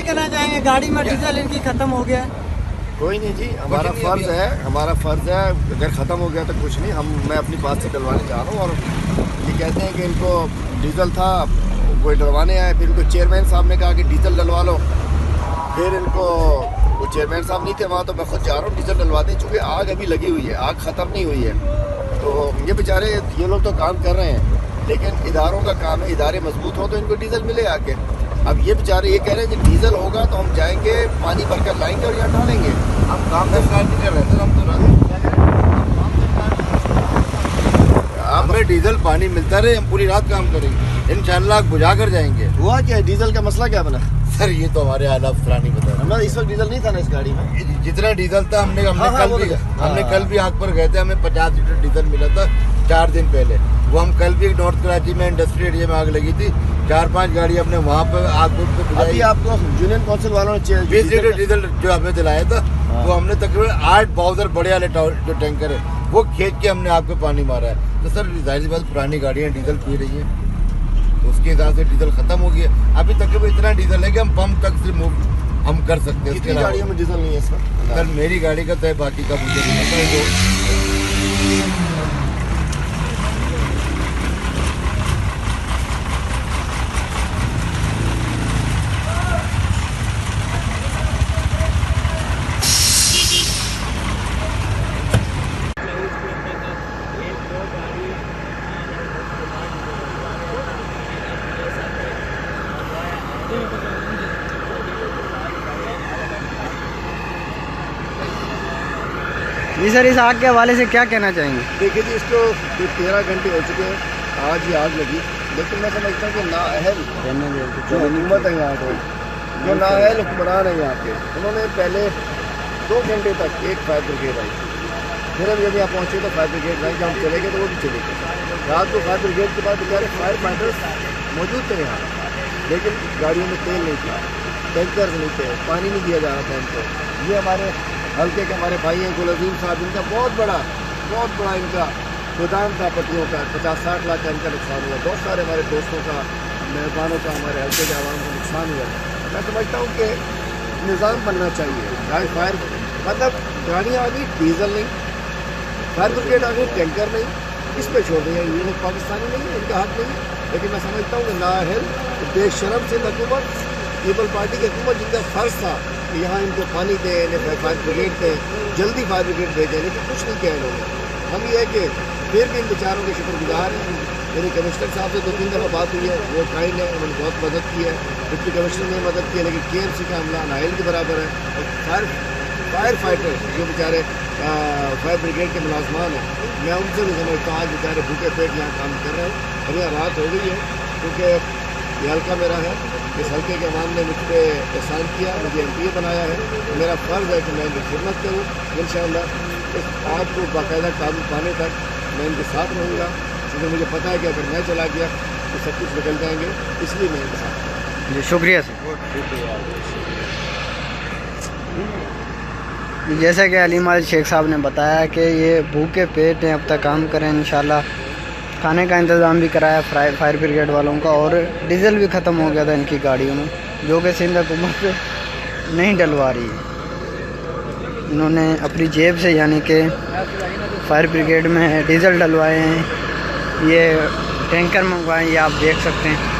कहना चाहेंगे, गाड़ी में डीजल इनकी खत्म हो गया है? कोई नहीं जी, हमारा फ़र्ज़ है, अगर ख़त्म हो गया तो कुछ नहीं, मैं अपनी बात से डलवाने जा रहा हूँ। और ये कहते हैं कि इनको डीजल था, कोई डलवाने आए, फिर इनको चेयरमैन साहब ने कहा कि डीजल डलवा लो, फिर इनको वो चेयरमैन साहब नहीं थे वहाँ, तो मैं खुद जा रहा हूँ डीजल डलवाते, चूँकि आग अभी लगी हुई है, आग ख़त्म नहीं हुई है। तो ये बेचारे ये लोग तो काम कर रहे हैं, लेकिन इदारों का काम है, इदारे मजबूत हो तो इनको डीजल मिले आके। अब ये बेचारे ये कह रहे हैं कि डीजल होगा तो हम जाएंगे पानी भरकर लाएंगे और यहाँ डालेंगे। हम काम सरकार नहीं कर रहे थे, हम तो हमें डीजल पानी मिलता रहे, हम पूरी रात काम करेंगे, इंशाल्लाह बुझा कर जाएंगे। हुआ क्या, डीजल का मसला क्या बना? सर ये तो हमारे आला अफसरान नहीं बता रहा। इस वक्त डीजल नहीं था ना इस गाड़ी में, जितना डीजल था हमने कल भी आग पर गए थे, हमें 50 लीटर डीजल मिला था 4 दिन पहले। वो हम कल भी नॉर्थ कराची में इंडस्ट्री एरिया में आग लगी थी, 4-5 गाड़ी हमने वहाँ पर आग पे बुझाई। आपको यूनियन काउंसिल वालों ने 20 लीटर डीजल जो हमें दिलाया था, वो हमने तकरीबन 8 बाउजर बड़े वाले जो टैंकर है वो खींच के हमने आग पे पानी मारा है। तो सर जाहिर सी बात, पुरानी गाड़ियाँ डीजल पी रही हैं, तो उसके हिसाब से डीजल खत्म हो गया। अभी तकरीबन इतना डीजल है कि हम पंप तक से मूव हम कर सकते हैं। कितनी गाड़ियों में डीजल नहीं है सर? मेरी गाड़ी का तो है, बाकी का मुझे नहीं पता। जी सर, इस आग के हवाले से क्या कहना चाहेंगे? देखिए जी, इसको 13 घंटे हो चुके हैं, आज ही आग लगी, लेकिन मैं समझता हूँ कि नाअहल जो हुकूमत है यहाँ पर, जो नाअहल हुक्मरान है यहाँ के, उन्होंने पहले 2 घंटे तक एक फायर ब्रिगेड आई, फिर अब जब यहाँ पहुँचे तो फायर ब्रिगेड आई, जब हम चले गए तो वो भी चले गए। रात को फायर ब्रिगेड के बाद बेचारे फायर फाइटर्स मौजूद थे यहाँ, लेकिन गाड़ियों में तेल नहीं था, टैंकर नहीं थे, पानी नहीं दिया जा रहा था इनको। ये हमारे हल्के के हमारे भाई हैं गुलअज़ीम साहब, इनका बहुत बड़ा इनका गोदाम था पट्टियों का, 50-60 लाख का इनका नुकसान हुआ। बहुत सारे हमारे दोस्तों का, मेहमानों का, हमारे हल्के के आवाम का नुकसान हुआ। मैं समझता हूँ कि निज़ाम बनना चाहिए, चाहे फायर मतलब गाड़ियाँ आ गई डीजल नहीं, फायर ब्रिगेड आ गई टैंकर नहीं, किस पे छोड़ दिया? ये लोग पाकिस्तानी नहीं है, इनका हक नहीं है। लेकिन मैं समझता हूँ कि नाअहल बेशरम से हुकूमत, पीपल पार्टी की हुकूमत, जिनका फ़र्ज़ था कि यहाँ इनको पानी दें, इन्हें फायर ब्रिगेड दें, जल्दी फायर ब्रिगेड भेजें, लेकिन कुछ नहीं किया इन्होंने। हम ये है कि फिर भी इन बेचारों के शुक्रगुजार हैं। मेरी कमिश्नर साहब से 2-3 दफ़ा बात हुई है, वो काइंड है, उन्होंने बहुत मदद की है, डिप्टी कमिश्नर ने मदद की है, लेकिन KMC का हमला नाअहल के बराबर है। और फायर फाइटर जो बेचारे फायर ब्रिगेड के मुलाजमान हैं, मैं उनसे भी समझता हूँ आज बेचारे भूखे पेट यहाँ काम कर रहे हैं। अभी रात हो गई है, क्योंकि ये हल्का मेरा है, इस हल्के के अवाम ने मुझ पर एहसान किया, मुझे MPA बनाया है, तो मेरा फ़र्ज़ है कि मैं इनकी खिदमत करूँ। इंशाअल्लाह इस आग को बाकायदा काबू पाने तक मैं इनके साथ रहूँगा, क्योंकि मुझे पता है कि अगर मैं चला गया तो सब कुछ निकल जाएंगे, इसलिए मैं इनके साथ। जी शुक्रिया सर। जैसा कि अली माल शेख साहब ने बताया कि ये भूखे पेट हैं, अब तक काम करें, इंशाल्लाह खाने का इंतज़ाम भी कराया फायर ब्रिगेड वालों का, और डीज़ल भी ख़त्म हो गया था इनकी गाड़ियों में, जो कि सिंध हुकूमत नहीं डलवा रही है। इन्होंने अपनी जेब से यानी कि फायर ब्रिगेड में डीज़ल डलवाए हैं, ये टैंकर मंगवाए, ये आप देख सकते हैं।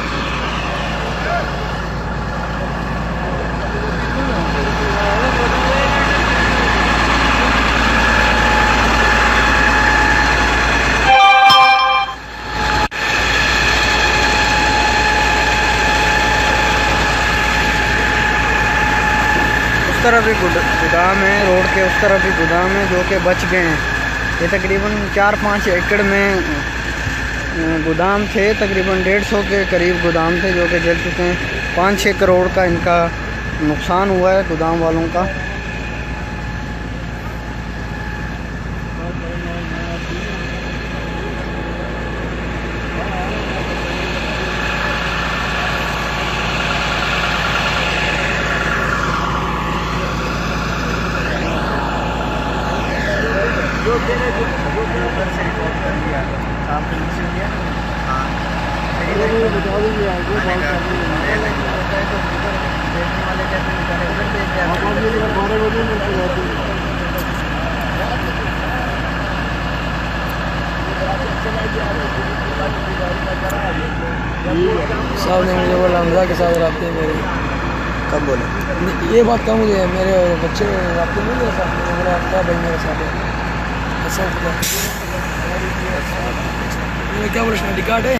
उस तरफ भी गोदाम है, रोड के उस तरफ भी गोदाम है जो कि बच गए हैं। ये तकरीबन 4-5 एकड़ में गोदाम थे, तकरीबन 150 के करीब गोदाम थे जो कि जल चुके हैं। 5-6 करोड़ का इनका नुकसान हुआ है गोदाम वालों का। साहब ने मुझे बोला हमजा के साथ रबते मेरे। कब बोले? ये बात कहा मुझे, मेरे बच्चे रबते नहीं मेरे साथ, बोला क्या भाई मेरे साथ है ऐसा। क्या बोला, आईडी कार्ड है?